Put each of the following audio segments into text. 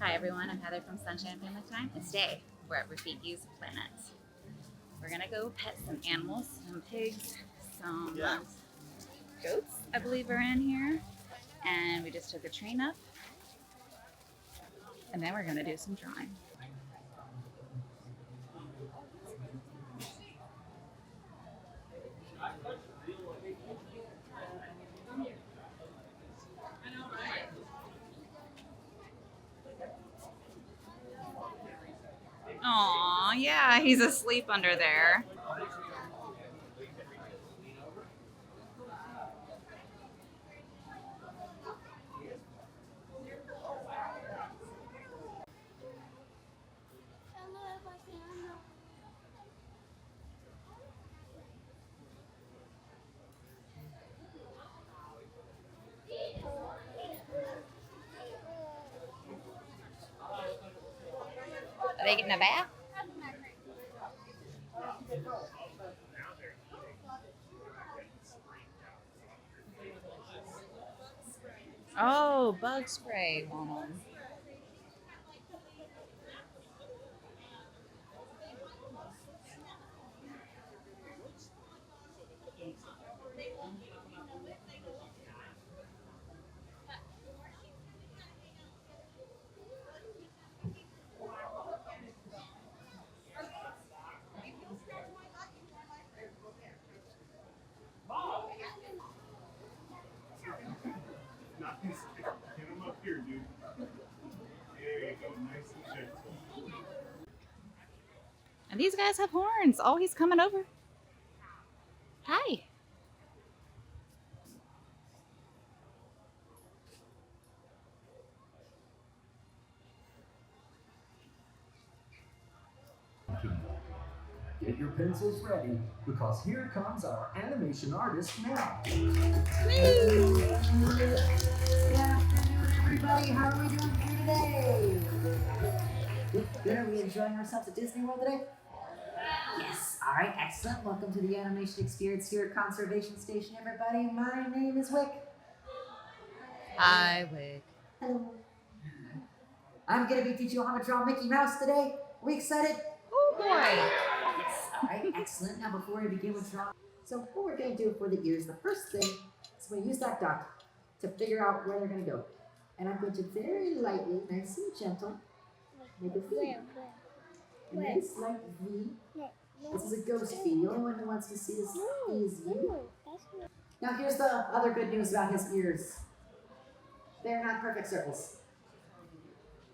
Hi everyone, I'm Heather from Sunshine Family Time. And today we're at Rafiki's Planet. We're gonna go pet some animals, some pigs, some goats I believe are in here. And we just took a train up and then we're gonna do some drawing. Aw, yeah, he's asleep under there. Are they getting a bath? Oh, bug spray on them. Get him up here, dude. There you go, nice and gentle. And these guys have horns. Oh, he's coming over. Hi. Get your pencils ready, because here comes our animation artist now. Good afternoon, everybody. How are we doing here today? Good. Are we enjoying ourselves at Disney World today? Yes. All right. Excellent. Welcome to the animation experience here at Conservation Station, everybody. My name is Wick. Hi, Wick. Hello. I'm going to be teaching you how to draw Mickey Mouse today. Are we excited? Oh boy. Yes. All right. Excellent. Now, before we begin with drawing, so what we're going to do for the ears, the first thing is we're going to use that dot to figure out where they're going to go. And I'm going to very lightly, nice and gentle, make a V. A nice light V. This is a ghost V. The only one who wants to see this is you. Now here's the other good news about his ears. They're not perfect circles.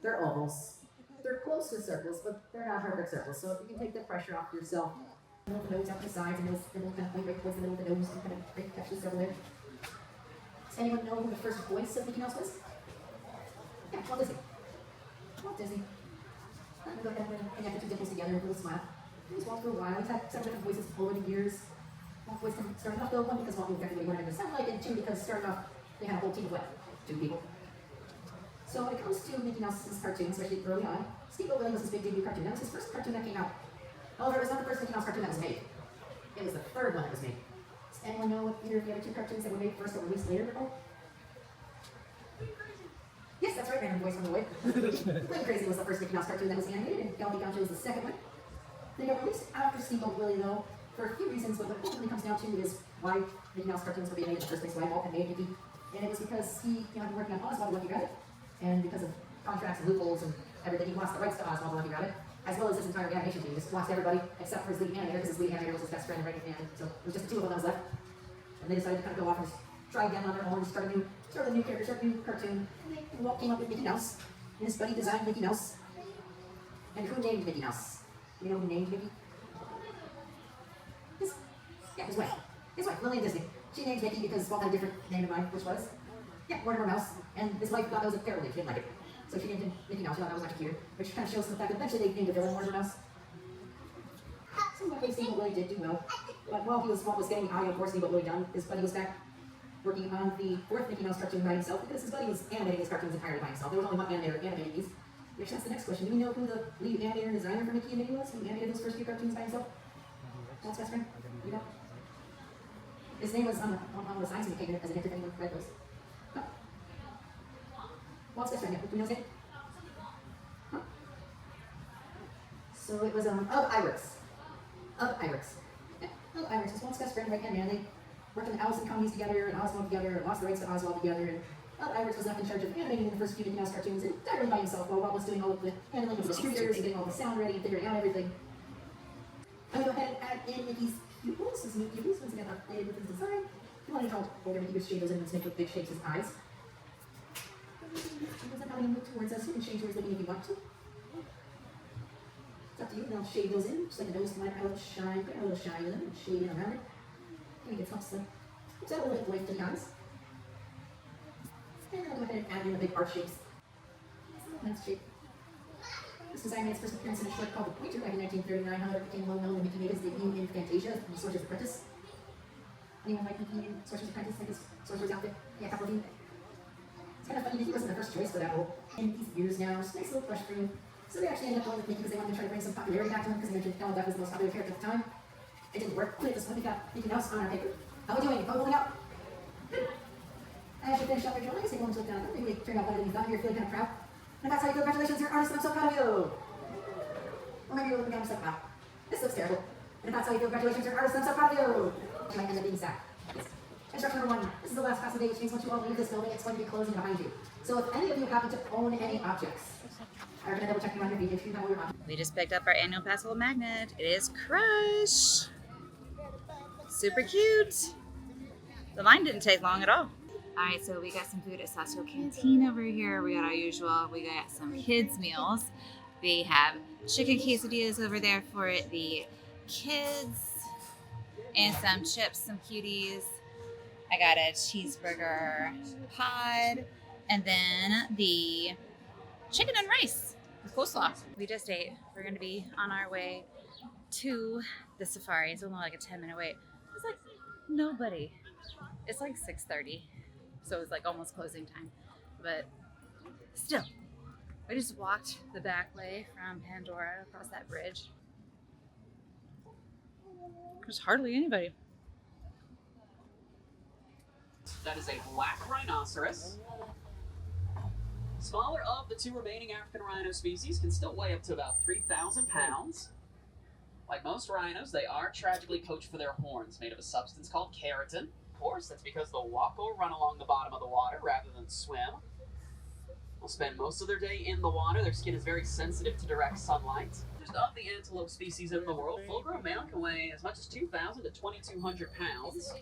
They're ovals. They're close to circles, but they're not perfect circles. So if you can take the pressure off yourself, move the nose out the sides and it'll kind of point right towards the middle of the nose and kind of catch the circle there. Does anyone know who the first voice of Mickey Mouse was? Yeah, Walt Disney. Walt Disney. I'm going to go ahead and connect the two dimples together with a little smile. He was Walt for a while. He's had several different voices over the years. Walt voiced him starting off, though, one because Walt knew exactly what he wanted him to sound like, and two because starting off, they had a whole team of what? 2 people. So when it comes to Mickey Mouse's cartoons, especially early on, Steamboat Willie was his big debut cartoon. That was his first cartoon that came out. However, it was not the first Mickey Mouse cartoon that was made. It was the third one that was made. Does anyone know what either of the other 2 cartoons that were made first or released later are? Yes, that's right, random voice on the way. Plain Crazy was the first Mickey Mouse cartoon that was animated, and Galaxy Gaucho was the second one. They got released after Steamboat Willie, though, for a few reasons, but what ultimately comes down to is why Mickey Mouse cartoons were being made in the first place, why Walt had made Mickey. And it was because he had been working on Oswald the Lucky Rabbit, and because of contracts and loopholes and everything, he lost the rights to Oswald the Lucky Rabbit, as well as his entire animation team. Just lost everybody except for his lead animator, because his lead animator was his best friend and right hand man. So it was just the 2 of them that was left. And they decided to kind of go off and just try again on their own, start a new character, start a new cartoon. And Walt came up with Mickey Mouse, and his buddy designed Mickey Mouse. And who named Mickey Mouse? You know who named Mickey? His wife. His wife, Lillian Disney. She named Mickey because Walt had a different name in mind, which was, Mortimer Mouse. And his wife thought that was a terrible name, she didn't like it. So she named him Mickey Mouse, she thought that was much cuter. Which kind of shows the fact that eventually they named the villain Mortimer Mouse. Seems like Steamboat Willie did do well. But while Walt was getting audio for Steamboat Willie done, his buddy was back working on the 4th Mickey Mouse cartoon by himself, because his buddy was animating his cartoons entirely by himself. There was only one animator animating these. Which that's the next question. Do we know who the lead animator and designer for Mickey and Minnie was? Who animated those first few cartoons by himself? Walt's best friend? You know? His name was on the signs when he came in as a hint if anyone read those. No. What's best friend? Yeah, do you know his name? Huh? So it was Iris. Yeah, Iris was Walt's best friend, right hand man. They worked in the Allison comedies together, and Oswald together, and lost the rights to Oswald together. And Iris was left in charge of animating the first few Mickey Mouse cartoons entirely by himself, while Walt was doing all of the handling of the distributors and getting all the sound ready and figuring out everything. I'm going to go ahead and add in Mickey's pupils, his new pupils, once again updated with his design. If you want to draw older Mickey, just shade those in and make with big shapes as eyes. He doesn't have any move towards us. You can change where he's looking if you want to. It's up to you. And I'll shade those in, just like a nose to let out shine. Put a little shine in them and shade in around it. I think it helps them. It's a little bit white to the eyes. And I'll go ahead and add in the big arch shapes. Nice shape. This design made its first appearance in a short called The Pointer back in 1939. However, it became well known when Mickey made his debut in Fantasia from The Sorcerer's Apprentice. Anyone like Mickey in Sorcerer's Apprentice? Like his sorcerer's outfit? Yeah, a couple of you. It's kind of funny, Mickey wasn't the first choice for that role. And these ears now, just nice little brush through. So they actually ended up going with Mickey because they wanted to try to bring some popularity back to him because they mentioned Donald Duck was the most popular character at the time. It didn't work. But this one, we got Mickey Mouse on our paper. How are we doing? Are we holding out? Good. As you finish up your drawing, take one to look down. Maybe they turned out better than you thought. You're feeling kind of proud. And that's how you feel. Congratulations, you're an artist. I'm so proud of you. Or maybe you're looking down just like, wow, this looks terrible. And if that's how you feel, congratulations, you're an artist. I'm so proud of you. You might end up being sad. Instruction number 1. This is the last class of the day, which means once you all leave this building, it's going to be closing behind you. So if any of you happen to own any objects, I'm going to double check around your feet if you have all your objects. We just picked up our annual passable magnet. It is Crush. Super cute. The line didn't take long at all. All right, so we got some food at Sasso Canteen over here. We got our usual. We got some kids' meals. They have chicken quesadillas over there for the kids and some chips, some cuties. I got a cheeseburger pod and then the chicken and rice with coleslaw. We just ate. We're going to be on our way to the safari. It's only like a 10-minute wait. It's like nobody. It's like 6:30. So it's like almost closing time. But still, we just walked the back way from Pandora across that bridge. There's hardly anybody. That is a black rhinoceros. Smaller of the 2 remaining African rhino species, can still weigh up to about 3,000 pounds. Like most rhinos, they are tragically poached for their horns, made of a substance called keratin. Of course, that's because they'll walk or run along the bottom of the water rather than swim. They'll spend most of their day in the water. Their skin is very sensitive to direct sunlight. Just of the antelope species in the world, full-grown male can weigh as much as 2,000 to 2,200 pounds.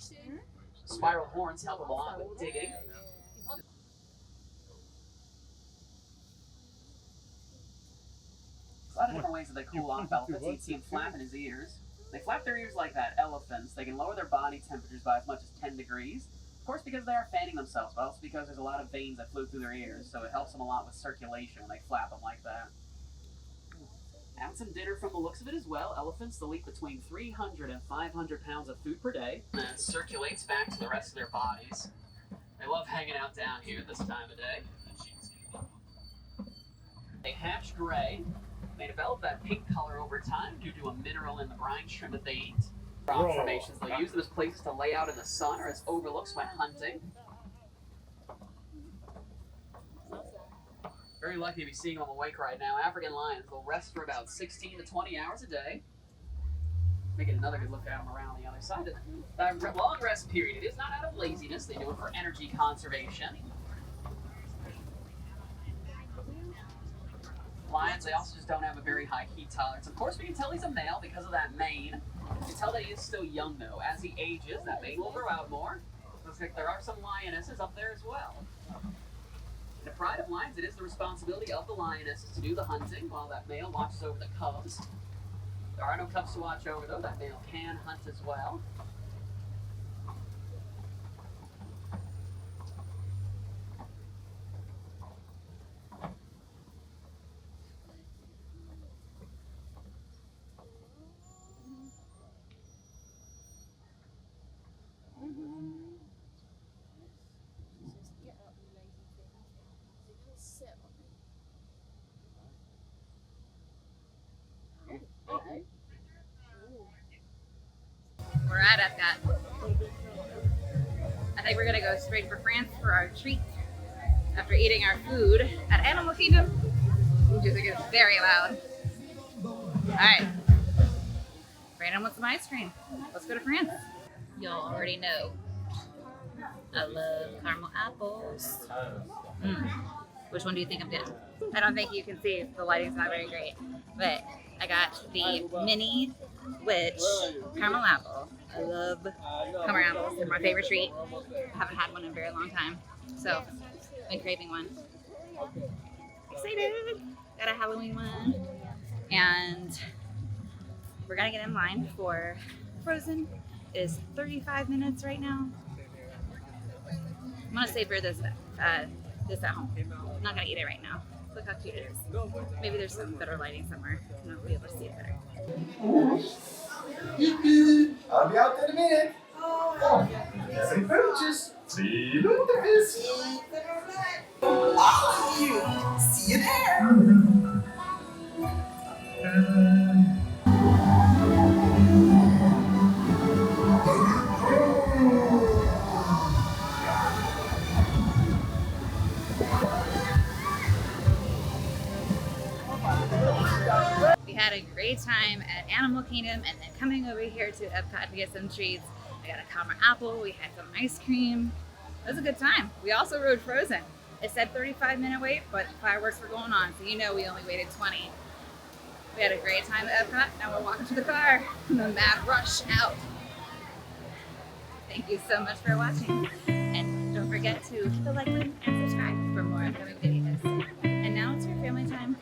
Spiral horns help them a lot with digging. A lot of different ways that they cool off elephants. You can see them flapping his ears. They flap their ears like that. Elephants, they can lower their body temperatures by as much as 10 degrees. Of course, because they are fanning themselves, but also because there's a lot of veins that flow through their ears, so it helps them a lot with circulation when they flap them like that. And some dinner from the looks of it as well. Elephants, they'll eat between 300 and 500 pounds of food per day. And that circulates back to the rest of their bodies. They love hanging out down here at this time of day. They hatch gray. They develop that pink color over time due to a mineral in the brine shrimp that they eat. Rock formations, they'll use them as places to lay out in the sun or as overlooks when hunting. Very lucky to be seeing them awake right now. African lions will rest for about 16 to 20 hours a day. Making another good look at them around the other side. That long rest period, it is not out of laziness. They do it for energy conservation. Lions, they also just don't have a very high heat tolerance. Of course, we can tell he's a male because of that mane. You can tell that he is still young, though. As he ages, that mane will grow out more. Looks like there are some lionesses up there as well. The pride of lions, it is the responsibility of the lionesses to do the hunting while that male watches over the cubs. There are no cubs to watch over, though. That male can hunt as well. We're at Epcot. I think we're gonna go straight for France for our treat. after eating our food at Animal Kingdom. Music is very loud. Alright. Brandon wants some ice cream. Let's go to France. Y'all already know I love caramel apples. Which one do you think I'm getting? I don't think you can see. The lighting's not very great. But I got the mini witch caramel apple. I love caramel apples. They're my favorite treat. I haven't had one in a very long time. So, I've been craving one. Excited! Got a Halloween one. And we're gonna get in line for Frozen. It is 35 minutes right now. I'm gonna savor this at home. I'm not gonna eat it right now. Look how cute it is. Maybe there's some better lighting somewhere and I'll be able to see it better. I'll be out in a minute. Happy purchase. See you later. See you there. We had a great time at Animal Kingdom and then coming over here to Epcot to get some treats. I got a caramel apple, we had some ice cream. It was a good time. We also rode Frozen. It said 35-minute wait, but fireworks were going on, so you know we only waited 20. We had a great time at Epcot. Now we're walking to the car. The mad rush out. Thank you so much for watching. And don't forget to hit the like button and subscribe for more upcoming videos. And now it's your family time.